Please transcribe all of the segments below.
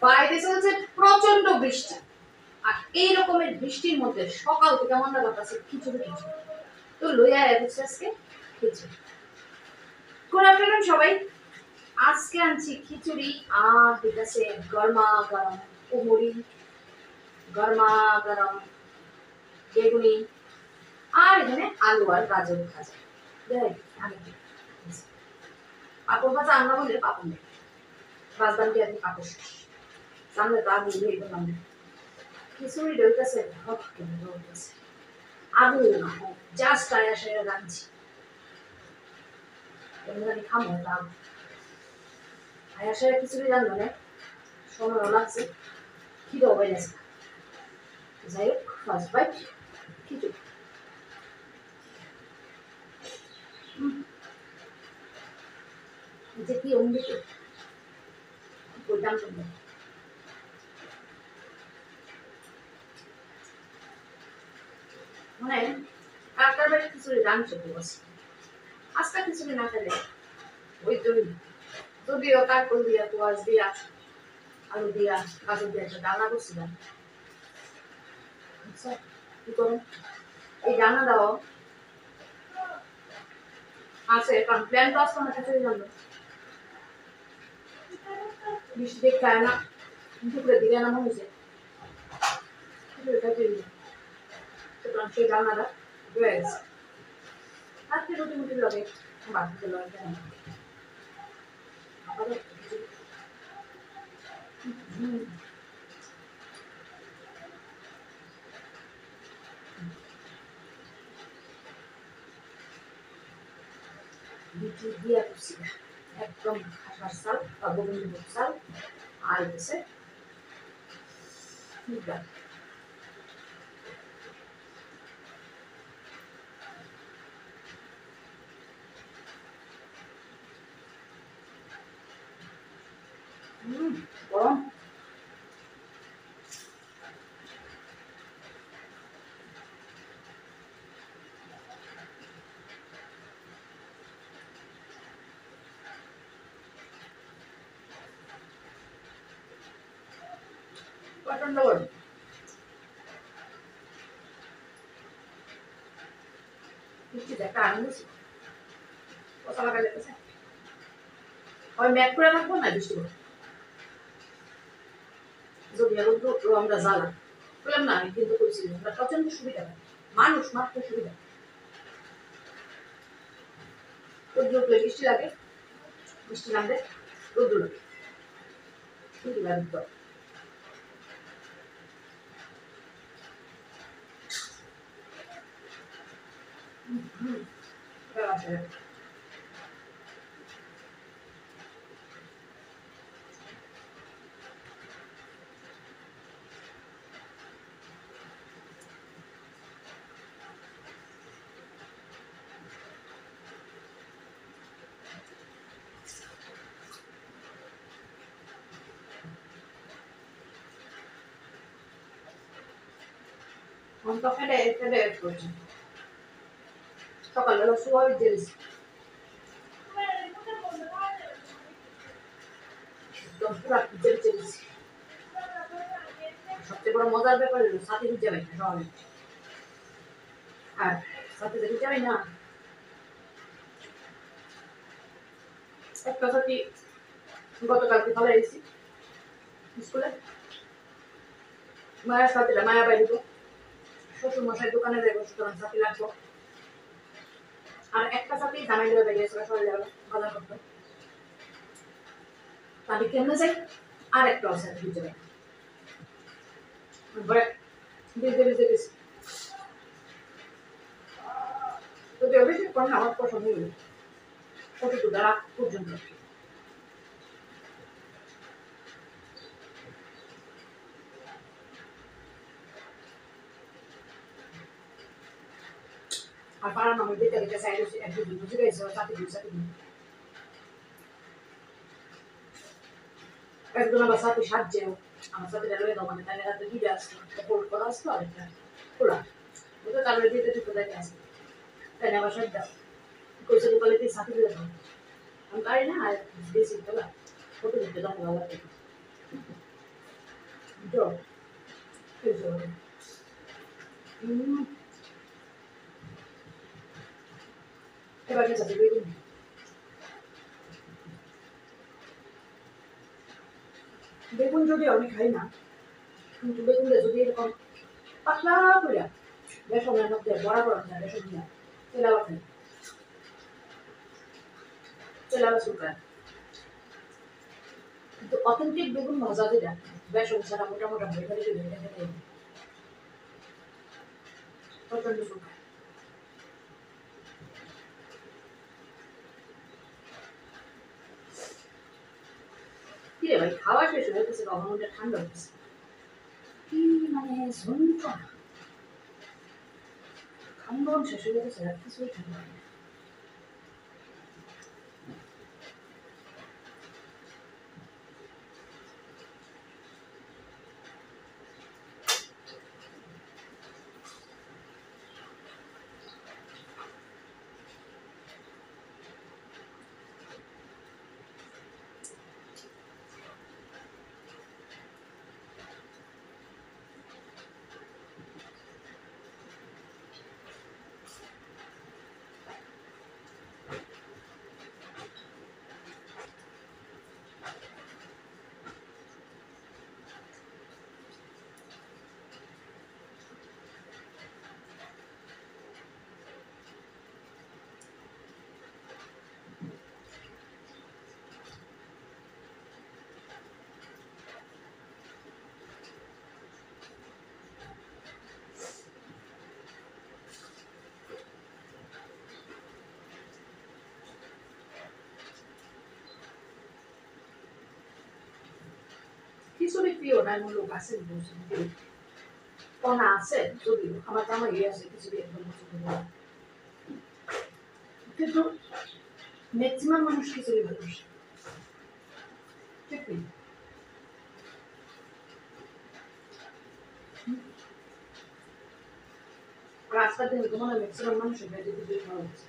বাইরে চলছে প্রচন্ড বৃষ্টি, আর এই রকমের বৃষ্টির মধ্যে সকাল থেকে মনে করতেছে খিচুড়ি খিচুড়ি, তো লইয়া এসেছে আজকে খিচুড়ি। গুড আফটারনুন সবাই। আজকে আনছি খিচুড়ি আর দিতেছে গরমা গরম কুমুরি, গরমা গরম বেগুনি, আর এখানে আলু আর গাজর ভাজা। দেখ আমি পাপড় ভাজা আমরা বলি পাপড় নেই, বাজদান কি আপনি পাপড় শেষ সামনে তো আগুন দিয়ে করলাম খিচুড়ি রইতেছে হট করে রইতেছে আগুন না জাস্ট আয়া সেরা রাঁধছি এমনি খামো দাম আয়া সেরা খিচুড়ি রান্না মানে সময় লাগছে খিদেও বেড়েছে। যাই হোক ফার্স্ট বাইট খিচুড়ি। যে কি অমৃত বলতাম শুনবো মানে কাকার বাড়ি খিচুড়ি রাঁধছে বসে আজকে খিচুড়ি না খেলে ওই জন্য যদিও কাকল দিয়া পেঁয়াজ দিয়া আলু দিয়া গাজর দিয়া একটা ডালনা করছিলাম। আচ্ছা কি করুন এই ডালনা দাও আছে কারণ প্ল্যান তো আসতো না খিচুড়ি রান্না বৃষ্টি দেখতে হয় না দুপুরের দিকে নামা হয়েছে সুতরাং সেই ডালনাটা রয়ে গেছে আজকে রুটি মুটি লাগে বাড়িতে লয় কেন বিচি দিয়া করছি একদম খাসার চাল বা গোবিন্দভোগ চাল আর হচ্ছে মুগডাল। গরম প্রচন্ড গরম বৃষ্টিতে একটা আনন্দ ছিল কথা লাগা যেতেছে ওই ম্যাপ করে রাখবো না বৃষ্টি করে যদি আমরা জ্বালা বললাম না আমি কিন্তু করছিলাম আমরা প্রচন্ড সুবিধা মানুষ মাত্র সুবিধা রোদ্র উঠলে বৃষ্টি লাগে বৃষ্টি নামলে রোদ্র লাগে কিন্তু লাগবে তো ফেলে ফেলে করছি সকালবেলা শুয়ে দিয়েছি একদম পুরা ভিজে দিয়েছি। সবচেয়ে বড় মজার ব্যাপার হলো সাথে ভিজে পাই না সবাই আর সাথে ভিজে পাই না একটা সাথে গতকালকে ফেলে এসেছি স্কুলে মায়ের সাথে মায়া বাইরে তো শ্বশুর মশাই দোকানে যাবো সুতরাং সাথে লাগবো আর একটা সাথে জামাই ধরে বেরিয়েছিল সবাই যাবে বাজার করতে তাদের কেমনে যাই আর একটা সাথে ভিজে পাই ভিজে ভিজে গেছি তো অভিযোগ করেন আমার পছন্দ হইল কতটুকু দ্বারা পর্যন্ত আর পাড়ার মানুষ দেখতে দেখতে সাইড হচ্ছে এক দুদিন বুঝে গেছে সাথে একজন আমার সাথে সাজছেও আমার সাথে রেলওয়ে দোকানে তাই রাতে দিতে আসতো বোর্ড করা আসতো আর একটা খোলা বুঝতে তারপরে দিতে ঠিক কোথায় আসতো তাই আমার সাথে দাও কইছে দোকানে দিয়ে সাথে দিলে দাও আমি পারি না আর দিয়েছি তোলা ফটো দিতে দাও ভালো লাগে জ্বর জ্বর এবার গেছে বেগুন বেগুন যদি আমি খাই না কিন্তু বেগুনটা যদি এরকম পাতলা করে বেসনের মধ্যে বড়া বড়া যায় বেসন দিয়ে তেলাওয়া খাই তেলাওয়া শুকায় কিন্তু অথেন্টিক বেগুন মজা যেটা বেসন ছাড়া মোটা মোটা হয়ে গেলে এটা খেতে প্রচন্ড শুকায় কি রে ভাই খাওয়া শেষ হয়ে গেছে কখন ওটা ঠান্ডা হচ্ছে কি মানে যন্ত্রণা খাওয়ান শেষ হয়ে গেছে আর কিছুই ঠান্ডা হয় না খিচুড়ি প্রিয় না এমন লোক আছে কনা আছে যদিও আমার জামাই ইয়ে আছে খিচুড়ি একদম পছন্দ করে কিন্তু ম্যাক্সিমাম মানুষ খিচুড়ি ভালোবাসে ঠিক নেই রাস্তার দিন তো মনে হয় ম্যাক্সিমাম মানুষের ভেজে খিচুড়ি খাওয়া হচ্ছে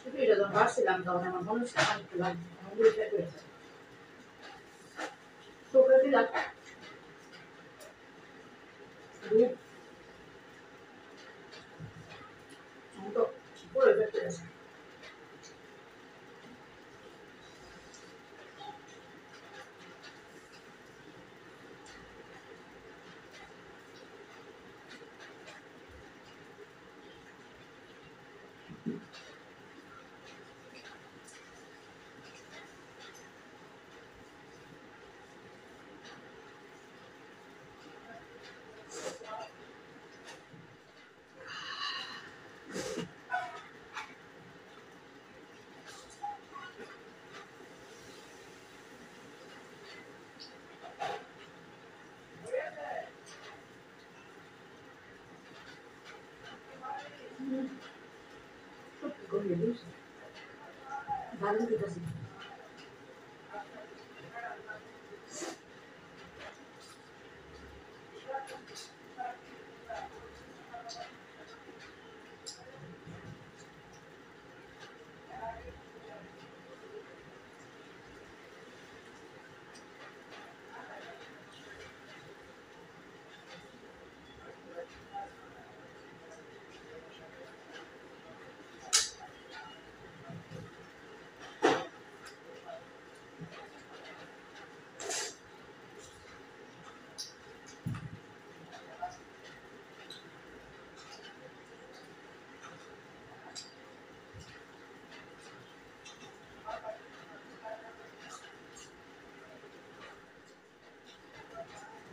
খিচুড়িটা যখন বাড়ছিলাম তখন আমার মনে হচ্ছে অনেকটা লাগবে আমার দুই প্যাক হয়েছে চোখে দিলাম দুধ তো পুরো প্যাক হয়েছে সত্যি করে দিয়েছে দারুণ খেতেছি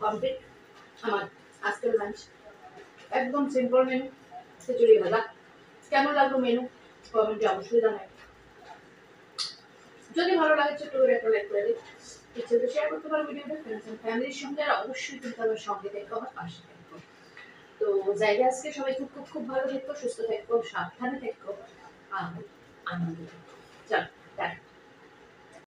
কমপ্লিট আমার আজকের লাঞ্চ একদম সিম্পল মেনু খিচুড়ি ভাজা কেমন লাগলো মেনু কমেন্টে অবশ্যই জানাই যদি ভালো লাগে ছোট্ট করে একটা লাইক করে দিন ইচ্ছে তো শেয়ার করতে পারো ভিডিওটা ফ্রেন্ডস এন্ড ফ্যামিলির সঙ্গে আর অবশ্যই কিন্তু আমার সঙ্গে দেখো আমার পাশে থাকবো তো জায়গা আজকে সবাই খুব খুব খুব ভালো থাকো সুস্থ থাকো সাবধানে থাকো আর আনন্দ চল